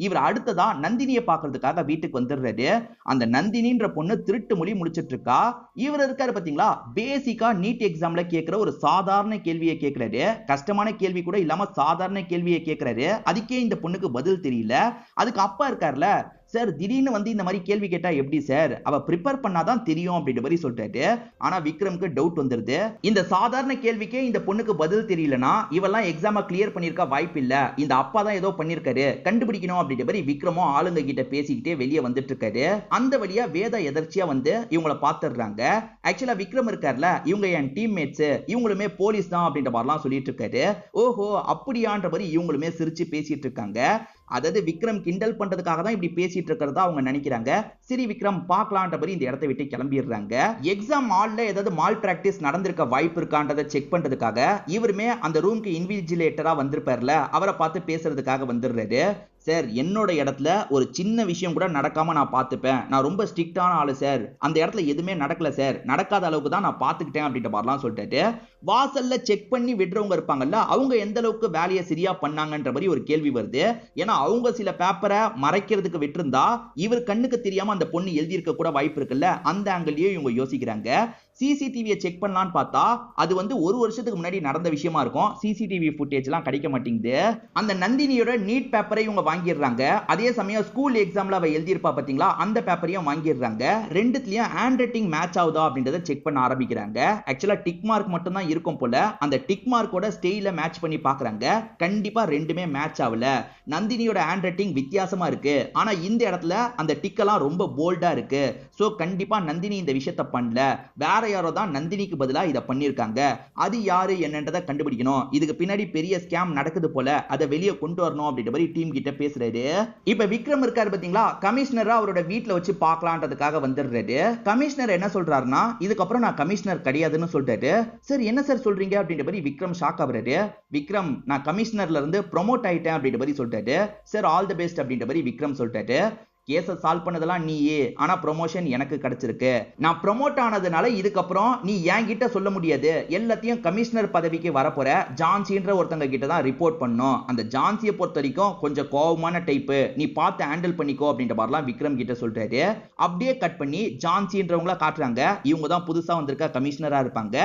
இவர் அடுத்ததா நந்தினியை பாக்குறதுக்காக வீட்டுக்கு வந்துடுறாரு. அந்த நந்தினின்ற பொண்ணு திருட்டு மொழி முடிச்சிட்டு இருக்கா. இவர் இருக்காரு பாத்தீங்களா, பேசிக்கா நீட் எக்ஸாம்ல கேட்கிற ஒரு சாதாரண கேள்வியை கேட்கிறாரு. கஷ்டமான கேள்வி கூட இல்லாம சாதாரண கேள்வியை கேட்கிறாரு. அதுக்கே இந்த பொண்ணுக்கு பதில் தெரியல. அதுக்கு அப்பா இருக்கார்ல, சார் திடீர்னு வந்து இந்த மாதிரி கேள்வி கேட்டா எப்படி சார், அவ ப்ரிப்பேர் பண்ணாதான் தெரியும் அப்படின்ற மாதிரி சொல்றாரு. ஆனா விக்ரம்க்கு டவுட் வந்துருது. இந்த சாதாரண கேள்விக்கே இந்த பொண்ணுக்கு பதில் தெரியலனா இவெல்லாம் எக்ஸாம கிளியர் பண்ணிருக்க வாய்ப்பு இல்ல, இந்த அப்பா தான் ஏதோ பண்ணிருக்காரு, கண்டுபிடிக்கணும் அப்படின்ற மாதிரி விக்ரமும் ஆளுங்க கிட்ட பேசிக்கிட்டே வெளியே வந்துட்டு இருக்காரு. அந்த வழியா வேதா எதர்ச்சியா வந்து இவங்களை பாத்துடுறாங்க. ஆக்சுவலா விக்ரம் இருக்கார்ல, இவங்க என் டீம்மேட்ஸ், இவங்களுமே போலீஸ் தான் அப்படின்ற மாதிரிலாம் சொல்லிட்டு இருக்காரு. ஓஹோ அப்படியான்ற மாதிரி இவங்களுமே சிரிச்சு பேசிட்டு இருக்காங்க. அதாவது விக்ரம் கிண்டல் பண்றதுக்காக தான் இப்படி பேசிட்டு இருக்கிறதா அவங்க நினைக்கிறாங்க. சரி விக்ரம் பார்க்கலான்ற மாதிரி இந்த இடத்தை விட்டு கிளம்பிடுறாங்க. எக்ஸாம் ஹால்ல ஏதாவது மால் பிராக்டிஸ் நடந்திருக்க வாய்ப்பு இருக்கான்றதை செக் பண்றதுக்காக இவருமே அந்த ரூம்க்கு இன்விஜிலேட்டரா வந்திருப்பார்ல, அவரை பார்த்து பேசுறதுக்காக வந்துடுறாரு. சார் என்னோட இடத்துல ஒரு சின்ன விஷயம் கூட நடக்காம நான் பார்த்துப்பேன், நான் ரொம்ப ஸ்ட்ரிக்டான ஆளு சார், அந்த இடத்துல எதுவுமே நடக்கல சார், நடக்காத அளவுக்கு தான் நான் பார்த்துக்கிட்டேன் அப்படின்ற மாதிரிலாம் சொல்லிட்டு வாசல்ல செக் பண்ணி விடுறவங்க இருப்பாங்கல்ல, அவங்க எந்த அளவுக்கு வேலையை சரியா பண்ணாங்கன்ற மாதிரி ஒரு கேள்வி வருது. ஏன்னா அவங்க சில பேப்பரை மறைக்கிறதுக்கு விட்டுருந்தா இவர் கண்ணுக்கு தெரியாம அந்த பொண்ணு எழுதி இருக்க கூட வாய்ப்பு இருக்குல்ல, அந்த ஆங்கிள்லயே இவங்க யோசிக்கிறாங்க. சிசிடிவியை செக் பண்ணலான்னு பார்த்தா அது வந்து ஒரு வருஷத்துக்கு முன்னாடி நடந்த விஷயமா இருக்கும். சிசிடிவி ஃபுட்டேஜ் எல்லாம் கிடைக்க மாட்டேங்குது. அந்த நந்தினியோட நீட் பேப்பரை இவங்க வாங்கிடுறாங்க. அதே சமயம் ஸ்கூல் எக்ஸாம்ல அவ எழுதியிருப்பா பாத்தீங்களா, அந்த பேப்பரையும் வாங்கிடுறாங்க. ரெண்டுத்துலயும் ஹேண்ட் ரைட்டிங் மேட்ச் ஆகுதா அப்படின்றத செக் பண்ண ஆரம்பிக்கிறாங்க. ஆக்சுவலா டிக் மார்க் மட்டும் தான் இருக்கும் போல. அந்த டிக் மார்க்கோட ஸ்டைல மேட்ச் பண்ணி பாக்குறாங்க. கண்டிப்பா ரெண்டுமே மேட்ச் ஆகல. நந்தினியோட ஹேண்ட் ரைட்டிங் வித்தியாசமா இருக்கு. ஆனா இந்த இடத்துல அந்த டிக் எல்லாம் ரொம்ப போல்டா இருக்கு. சோ கண்டிப்பா நந்தினி இந்த விஷயத்தை பண்ணல, வேற யாரோ தான் நந்தினிக்கு பதிலா இத பண்ணிருக்காங்க. அது யாரு என்னன்றதை கண்டுபிடிக்கணும். இதுக்கு பின்னாடி பெரிய ஸ்கேம் நடக்குது போல, அதை வெளியே கொண்டு வரணும் அப்படின்ற மாதிரி டீம் கிட்ட பேசுறாரு. இப்ப விக்ரம் இருக்காரு பாத்தீங்களா, கமிஷனரா அவரோட வீட்டுல வச்சு பார்க்கலான்றதுக்காக வந்துடுறாரு. கமிஷனர் என்ன சொல்றாருன்னா, இதுக்கப்புறம் நான் கமிஷனர் கிடையாதுன்னு சொல்றாரு. சார் என்ன சார் சொல்றீங்க அப்படின்ற மாதிரி விக்ரம் ஷாக் ஆகுறாரு. விக்ரம் நான் கமிஷனர்ல இருந்து ப்ரொமோட் ஆயிட்டேன் அப்படின்ற மாதிரி சொல்றாரு. சார் ஆல் தி பெஸ்ட் அப்படின்ற மாதிரி விக்ரம் சொல்றாரு. கேஸை சால்வ் பண்ணதெல்லாம் நீயே, ஆனா ப்ரொமோஷன் எனக்கு கிடைச்சிருக்கு. நான் ப்ரொமோட் ஆனதுனால இதுக்கப்புறம் நீ என்கிட்ட சொல்ல முடியாது, எல்லாத்தையும் கமிஷனர் பதவிக்கு வரப்போற ஜான்சின்ற ஒருத்தங்க கிட்ட தான் ரிப்போர்ட் பண்ணும். அந்த ஜான்சியை பொறுத்த வரைக்கும் கொஞ்சம் கோவமான டைப்பு, நீ பார்த்து ஹேண்டில் பண்ணிக்கோ அப்படின்ற மாதிரிலாம் விக்ரம் கிட்ட சொல்றாரு. அப்படியே கட் பண்ணி ஜான்சின்றவங்கள காட்டுறாங்க. இவங்க தான் புதுசா வந்திருக்க கமிஷனரா இருப்பாங்க.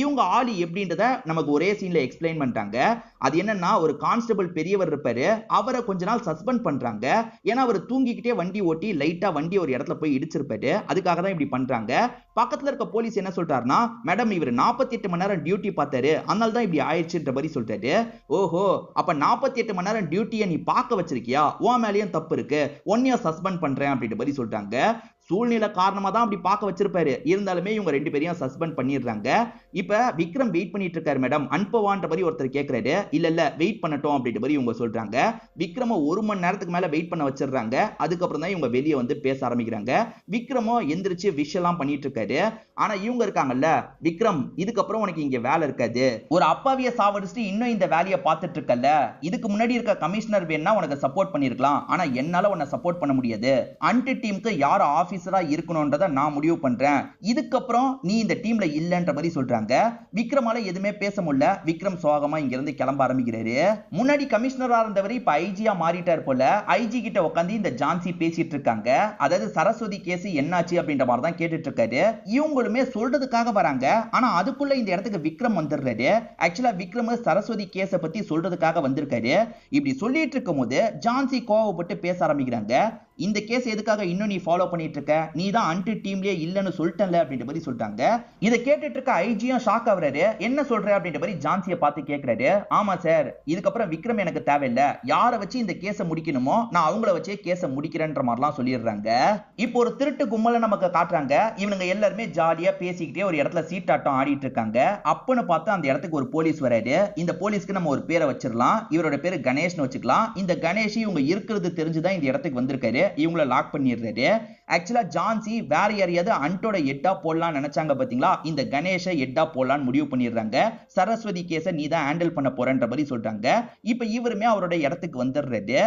இவங்க ஆளு எப்படின்றத நமக்கு ஒரே சீன்ல எக்ஸ்பிளைன் பண்ணிட்டாங்க. அது என்னன்னா, ஒரு கான்ஸ்டபிள் பெரியவர் இருப்பாரு, அவரை கொஞ்ச நாள் சஸ்பெண்ட் பண்றாங்க. ஏன்னா அவர் தூங்கிக்கிட்டே வண்டி ஓட்டி லைட்டா வண்டி ஒரு இடத்துல போய் இடிச்சிருப்பாரு. அதுக்காக தான் இப்படி பண்றாங்க. பக்கத்துல இருக்க போலீஸ் என்ன சொல்றாருன்னா, மேடம் இவர் 48 மணி நேரம் டியூட்டி பார்த்தாரு, அதனால தான் இப்படி ஆயிடுச்சுன்ற மாதிரி சொல்றாரு. ஓஹோ அப்ப 48 மணி நேரம் டியூட்டியை நீ பார்க்க வச்சிருக்கியா, உன் மேலயும் தப்பு இருக்கு, ஒன்னையும் சஸ்பெண்ட் பண்றேன் அப்படின்ற மாதிரி சொல்றாங்க. சூழ்நிலை காரணமா தான் அப்படி பார்க்க வச்சிருப்பாரு. இருந்தாலுமே இவங்க ரெண்டு பேரையும் சஸ்பெண்ட் பண்ணிடுறாங்க. இப்ப விக்ரம் வெயிட் பண்ணிட்டு இருக்காரு. மேடம் அனுப்பவான்ற மாதிரி ஒருத்தர் கேட்கிறாரு. இல்ல வெயிட் பண்ணட்டும் அப்படின்ற மாதிரி இவங்க சொல்றாங்க. விக்ரம 1 மணி நேரத்துக்கு மேல வெயிட் பண்ண வச்சிடுறாங்க. அதுக்கப்புறம் தான் இவங்க வெளியே வந்து பேச ஆரம்பிக்கிறாங்க. விக்ரமோ எந்திரிச்சு விஷ் எல்லாம் பண்ணிட்டு இருக்காரு. ஆனா இவங்க இருக்காங்கல்ல, விக்ரம் இதுக்கப்புறம் உனக்கு இங்க வேலை இருக்காது, ஒரு அப்பாவிய சாவடிச்சுட்டு இன்னும் இந்த வேலையை பார்த்துட்டு இருக்கல, இதுக்கு முன்னாடி இருக்க கமிஷனர் வேணா உனக்கு சப்போர்ட் பண்ணிருக்கலாம், ஆனா என்னால உன்னை சப்போர்ட் பண்ண முடியாது. அன்டி டீமுக்கு யார் ஆபீசரா இருக்கணும்ன்றத நான் முடிவு பண்றேன், இதுக்கப்புறம் நீ இந்த டீம்ல இல்லன்ற மாதிரி சொல்றாங்க. விக்ரமால எதுவுமே பேச முடியல. விக்ரம் சோகமா இங்க இருந்து கிளம்ப ஆரம்பிக்கிறாரு. முன்னாடி கமிஷனரா இருந்தவர் இப்ப ஐஜியா மாறிட்டார் போல. ஐஜி கிட்ட உட்காந்து இந்த ஜான்சி பேசிட்டு இருக்காங்க. அதாவது சரஸ்வதி கேஸ் என்னாச்சு அப்படின்ற மாதிரி தான் கேட்டுட்டு இருக்காரு. இவங்களுமே சொல்றதுக்காக வராங்க. ஆனா அதுக்குள்ள இந்த இடத்துக்கு விக்ரம் வந்துடுறாரு. ஆக்சுவலா விக்ரம் சரஸ்வதி கேஸ பத்தி சொல்றதுக்காக வந்திருக்காரு. இப்படி சொல்லிட்டு இருக்கும் போது ஜான்சி கோவப்பட்டு பேச ஆரம்பிக்கிறாங்க. இந்த கேஸ் எதுக்காக இன்னும் நீ ஃபாலோ பண்ணிட்டு இருக்க, நீ தான் அன்டி டீம்லயே இல்லன்னு சொல்லிட்டல அப்படின்ற மாதிரி சொல்லிட்டாங்க. இதை கேட்டுட்டு இருக்க ஐஜியும் ஷாக் ஆகுறாரு. என்ன சொல்ற அப்படின்ற மாதிரி ஜான்சியை பார்த்து கேட்கிறாரு. ஆமா சார், இதுக்கப்புறம் விக்ரம் எனக்கு தேவையில்லை, யாரை வச்சு இந்த கேஸை முடிக்கணுமோ நான் அவங்கள வச்சே கேஸை முடிக்கிறேன்ற மாதிரிலாம் சொல்லிடுறாங்க. இப்போ ஒரு திருட்டு கும்பலை நமக்கு காட்டுறாங்க. இவனுங்க எல்லாருமே ஜாலியா பேசிக்கிட்டே ஒரு இடத்துல சீட்டாட்டம் ஆடிட்டு இருக்காங்க. அப்பன்னு பார்த்து அந்த இடத்துக்கு ஒரு போலீஸ் வராரு. இந்த போலீஸ்க்கு நம்ம ஒரு பேரை வச்சிடலாம். இவரோட பேரு கணேஷ்னு வச்சுக்கலாம். இந்த கணேஷ் இவங்க இருக்கிறது தெரிஞ்சுதான் இந்த இடத்துக்கு வந்திருக்காரு. இவங்கள லாக் பண்ணிடுறாரு. ஆக்சுவலா ஜான்சி வேற யாரையாவது அன்ட்டோட ஹெட்டா போடலாம் நினைச்சாங்க பாத்தீங்களா, இந்த கணேஷ ஹெட்டா போடலான்னு முடிவு பண்ணிடுறாங்க. சரஸ்வதி கேஸ நீ தான் ஹேண்டில் பண்ண போறன்ற மாதிரி சொல்றாங்க. இப்ப இவருமே அவரோட இடத்துக்கு வந்துடுறாரு.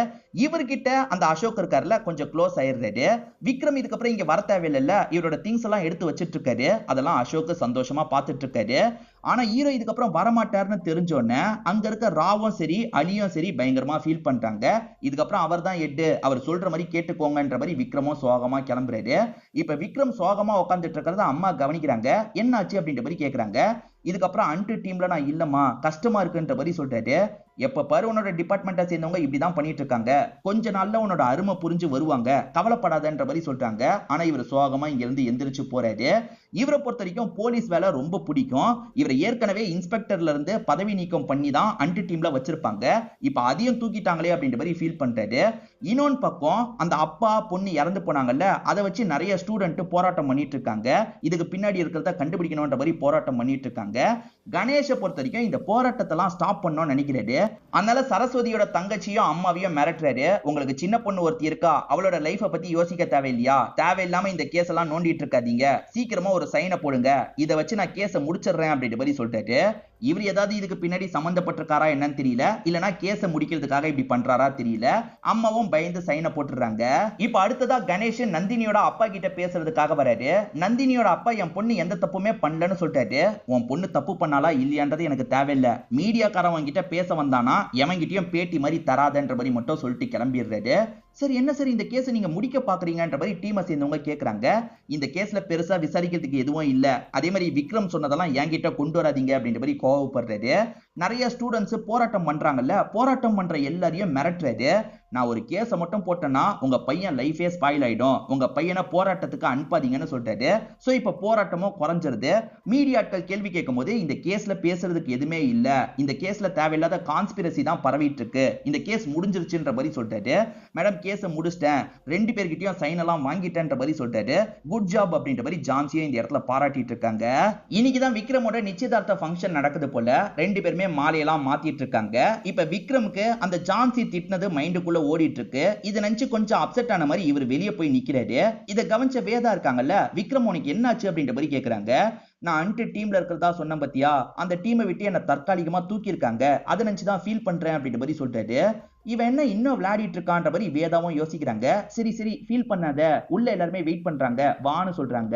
இவர்கிட்ட அந்த அசோக் இருக்காருல கொஞ்சம் க்ளோஸ் ஆயிடுறாரு. விக்ரம் இதுக்கப்புறம் இங்க வர தேவையில்ல, இவரோட திங்ஸ் எல்லாம் எடுத்து வச்சிட்டு இருக்காரு. அதெல்லாம் அசோக் சந்தோஷமா பார்த்துட்டு இருக்காரு. ஆனா ஹீரோ இதுக்கப்புறம் வரமாட்டாருன்னு தெரிஞ்சோன்னே அங்க இருக்க ராவும் சரி அலியும் சரி பயங்கரமா ஃபீல் பண்றாங்க. இதுக்கப்புறம் அவர் தான் ஹெட், அவர் சொல்ற மாதிரி கேட்டுக்கோங்கன்ற மாதிரி விக்ரமும் சோகமா கிளம்புறாரு. இப்ப விக்ரம் சோகமா உட்காந்துட்டு இருக்கிறத அம்மா கவனிக்கிறாங்க. என்னாச்சு அப்படின்ற மாதிரி கேக்குறாங்க. இதுக்கப்புறம் அன்ட்டு டீம்ல நான் இல்லம்மா, கஷ்டமா இருக்குன்ற மாதிரி சொல்றாரு. எப்ப பாரு உன்னோட டிபார்ட்மெண்ட்டை சேர்ந்தவங்க இப்படிதான் பண்ணிட்டு இருக்காங்க, கொஞ்ச நாள்ல உன்னோட அருமை புரிஞ்சு வருவாங்க, கவலைப்படாதன்ற மாதிரி சொல்றாங்க. ஆனா இவர் சோகமா இங்க இருந்து எந்திரிச்சு போறாரு. இவரை பொறுத்த வரைக்கும் போலீஸ் வேலை ரொம்ப பிடிக்கும். இவரை ஏற்கனவே இன்ஸ்பெக்டர்ல இருந்து பதவி நீக்கம் பண்ணி தான் அன்ட்டு டீம்ல வச்சிருப்பாங்க. இப்ப அதையும் தூக்கிட்டாங்களே அப்படின்ற மாதிரி ஃபீல் பண்றாரு. இன்னொன்னு பக்கம் அந்த அப்பா பொண்ணு இறந்து போனாங்கல்ல, அதை வச்சு நிறைய ஸ்டூடெண்ட் போராட்டம் பண்ணிட்டு இருக்காங்க. இதுக்கு பின்னாடி இருக்கிறத கண்டுபிடிக்கணும்ன்ற மாதிரி போராட்டம் பண்ணிட்டு இருக்காங்க. கணேஷ பொறுத்த வரைக்கும் இந்த போராட்டத்தை எல்லாம் ஸ்டாப் பண்ணணும்னு நினைக்கிறாரு. அதனால சரஸ்வதியோட தங்கச்சியும் அம்மாவையும் மிரட்டுறாரு. உங்களுக்கு சின்ன பொண்ணு ஒருத்தி இருக்கா, அவளோட லைஃப பத்தி யோசிக்க தேவையில்லையா, தேவையில்லாம இந்த கேஸ் எல்லாம் நோண்டிட்டு இருக்காதீங்க, சீக்கிரமா ஒரு சைனை போடுங்க, இதை வச்சு நான் கேஸை முடிச்சிடுறேன் அப்படின்ற மாதிரி சொல்லிட்டாரு. இவர் ஏதாவது இதுக்கு பின்னாடி சம்பந்தப்பட்டிருக்காரா என்னன்னு தெரியல, இல்லனா கேஸை முடிக்கிறதுக்காக இப்படி பண்றாரா தெரியல. அம்மாவும் பயந்து சைனை போட்டுறாங்க. இப்ப அடுத்ததா கணேஷ் நந்தினியோட அப்பா கிட்ட பேசுறதுக்காக வராரு. நந்தினியோட அப்பா என் பொண்ணு எந்த தப்புமே பண்ணலன்னு சொல்லிட்டாரு. உன் பொண்ணு தப்பு பண்ணாலா இல்லையான்றது எனக்கு தேவையில்ல, மீடியாக்காரவங்க கிட்ட பேச வந்தானா எவங்கிட்டயும் பேட்டி மாதிரி தராதன்ற மாதிரி மட்டும் சொல்லிட்டு கிளம்பிடுறாரு. சரி என்ன சரி இந்த கேஸ் நீங்க முடிக்க பாக்குறீங்கன்ற மாதிரி டீமை சேர்ந்தவங்க கேக்குறாங்க. இந்த கேஸ்ல பெருசா விசாரிக்கிறதுக்கு எதுவும் இல்ல, அதே மாதிரி விக்ரம் சொன்னதெல்லாம் என்கிட்ட கொண்டு வராதீங்க அப்படின்ற மாதிரி கோவப்படுறாரு. நிறைய ஸ்டூடெண்ட்ஸ் போராட்டம் பண்றாங்கல்ல, போராட்டம் பண்ற எல்லாரையும் மிரட்டுறாரு. நான் ஒரு கேஸை மட்டும் போட்டேன்னா உங்க பையன் லைஃபே ஸ்பாயில் ஆயிடும், உங்க பையனை போராட்டத்துக்கு அனுப்பாதீங்கன்னு சொல்றாரு. சோ இப்ப போராட்டமும் குறைஞ்சிருது. மீடியாட்கள் கேள்வி கேட்கும் போது இந்த கேஸ்ல பேசுறதுக்கு எதுவுமே இல்ல, இந்த கேஸ்ல தேவையில்லாத கான்ஸ்பிரசி தான் பரவிட்டு இருக்கு, இந்த கேஸ் முடிஞ்சிருச்சுன்ற மாதிரி சொல்றாரு. மேடம் கேஸை முடிச்சிட்டேன், ரெண்டு பேர்கிட்டயும் சைன் எல்லாம் வாங்கிட்டேன்ற மாதிரி சொல்றாரு. குட் ஜாப் அப்படின்ற மாதிரி ஜான்சியை இந்த இடத்துல பாராட்டிட்டு இருக்காங்க. இன்னைக்குதான் விக்ரமோட நிச்சயதார்த்த ஃபங்க்ஷன் நடக்குது போல, ரெண்டு பேருமே மாலையெல்லாம் மாத்திட்டு இருக்காங்க. இப்ப விக்ரமுக்கு அந்த ஜான்சி திட்டினது மைண்டுக்குள்ள ஓடிட்டு இருக்கு. இதை நினைச்சு கொஞ்சம் அப்செட் ஆன மாதிரி இவர் வெளியே போய் நிக்கிறாரு. இதை கவனிச்ச வேதா இருக்காங்கல்ல, விக்ரம் உனக்கு என்னாச்சு அப்படின்ற மாதிரி கேக்குறாங்க. நான் அன்ட்டு டீம்ல இருக்கிறதா சொன்ன பத்தியா, அந்த டீமை விட்டு என்ன தற்காலிகமா தூக்கி இருக்காங்க, அதை நினைச்சுதான் ஃபீல் பண்றேன் அப்படின்ற மாதிரி சொல்றாரு. இவன் என்ன இன்னும் விளையாடிட்டு இருக்கான்ற மாதிரி வேதாவும் யோசிக்கிறாங்க. சரி சரி ஃபீல் பண்ணாத, உள்ள எல்லாருமே வெயிட் பண்றாங்க வான்னு சொல்றாங்க.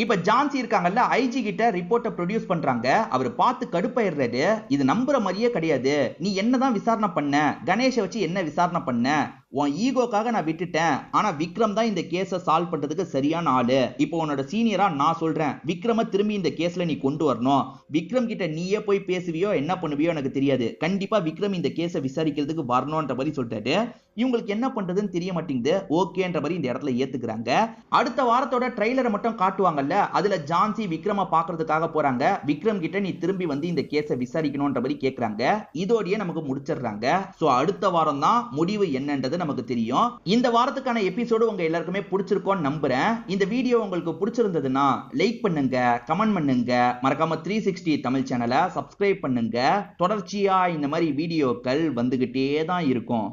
இப்ப ஜான்சி இருக்காங்கல்ல, ஐஜி கிட்ட ரிப்போர்ட்டை ப்ரொடியூஸ் பண்றாங்க. அவர் பார்த்து கடுப்பாயிடுறாரு. இது நம்புற மாதிரியே கிடையாது, நீ என்னதான் விசாரணை பண்ண, கணேஷ வச்சு என்ன விசாரணை பண்ண, உன் ஈகோக்காக நான் விட்டுட்டேன், ஆனா விக்ரம் தான் இந்த கேஸை சால்வ் பண்றதுக்கு சரியான ஆளு. இப்போ உன்னோட சீனியரா நான் சொல்றேன், விக்ரம திரும்பி இந்த கேஸ்ல நீ கொண்டு வரணும். விக்ரம் கிட்ட நீயே போய் பேசுவியோ என்ன பண்ணுவியோ எனக்கு தெரியாது, கண்டிப்பா விக்ரம் இந்த கேஸை விசாரிக்கிறதுக்கு வரணும்ன்ற மாதிரி சொல்லிட்டாரு. இவங்களுக்கு என்ன பண்றதுன்னு தெரிய மாட்டேங்குது. ஓகேன்ற மாதிரி இந்த இடத்துல ஏத்துக்கிறாங்க. அடுத்த வாரத்தோட ட்ரெய்லரை மட்டும் காட்டுவாங்கல்ல, அதுல ஜான்சி விக்ரம பாக்குறதுக்காக போறாங்க. விக்ரம் கிட்ட நீ திரும்பி வந்து இந்த கேஸை விசாரிக்கணும்ன்ற மாதிரி கேக்குறாங்க. இதோடயே நமக்கு முடிச்சிடுறாங்க. சோ அடுத்த வாரம் தான் முடிவு என்னன்றது நமக்கு தெரியும். இந்த வாரத்துக்கான எபிசோடு உங்க எல்லாருக்குமே பிடிச்சிருக்கும்னு நம்புறேன். இந்த வீடியோ உங்களுக்கு பிடிச்சிருந்ததுன்னா லைக் பண்ணுங்க, கமெண்ட் பண்ணுங்க, மறக்காம 360 தமிழ் சேனலை சப்ஸ்கிரைப் பண்ணுங்க. தொடர்ச்சியா இந்த மாதிரி வீடியோக்கள் வந்துகிட்டே தான் இருக்கும்.